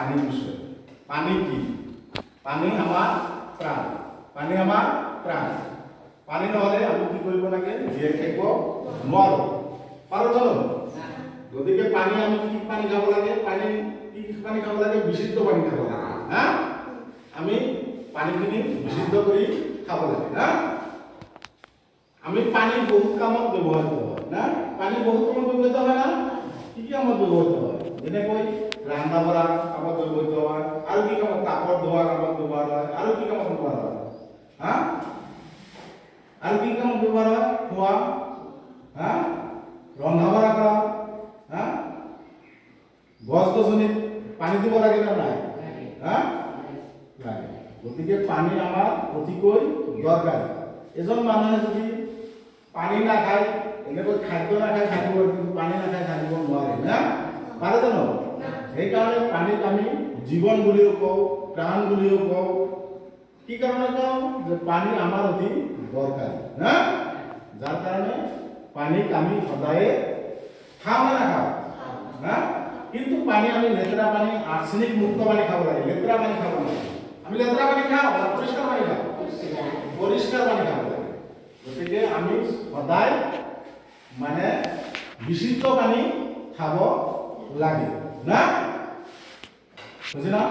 পানি বিষয়। পানি কি? পানি আমাৰ প্ৰাণ। পানি আমাৰ প্ৰাণ। পানি নহলে আমি কি কৰিব লাগে? জীয়াই থাকিব নোৱাৰো। পাৰো জানো? গতিকে পানি আমি কি পানি খাব লাগে? পানি কি পানি খাব লাগে? বিশুদ্ধ পানি খাব লাগে। হ্যাঁ, আমি পানিখিনি বিশুদ্ধ কৰি খাব লাগে। হ্যাঁ, আমি পানি বহুত কামত ব্যৱহৃত হয় না? পানি বহুত কামত ব্যৱহৃত হয় না? কি কি কামত ব্যৱহৃত হয়? যেনেকৈ ৰান্ধা বঢ়া কামত ব্যৱহৃত হয়, আৰু কি কামত? কাপোৰ ধোৱা কামত ব্যৱহাৰ হয়, আৰু কি কামত ব্যৱহাৰ হয়? হা, আৰু কি কামত ব্যৱহাৰ হয়? খোৱা, হা, ৰন্ধা বঢ়া কৰা, হা, গছ গছনিত পানী দিব লাগে না নাই? হা, লাগে। গতিকে পানী আমাৰ অতিকৈ দৰকাৰী। এজন মানুহে যদি পানী নাখায়, এনেকৈ খাদ্য নাখায় থাকিব, কিন্তু পানী নাখায় থাকিব নোৱাৰে না? পাৰে জানো? সেইকাৰণে পানীক আমি জীৱন বুলিও কওঁ, প্ৰাণ বুলিও কওঁ। কি কাৰণে কওঁ? যে পানী আমাৰ অতি দৰকাৰী না? যাৰ কাৰণে পানীক আমি সদায় খাওঁ না নাখাওঁ? না? কিন্তু পানী আমি লেতেৰা পানী, আৰ্ছেনিক মুক্ত পানী খাব লাগে। লেতেৰা পানী খাব লাগে। আমি লেতেৰা পানী খাওঁ না পৰিষ্কাৰ পানী খাওঁ? পৰিষ্কাৰ পানী খাব লাগে। গতিকে আমি সদায় মানে বিশুদ্ধ পানী খাব লাগে না? বুঝিনা?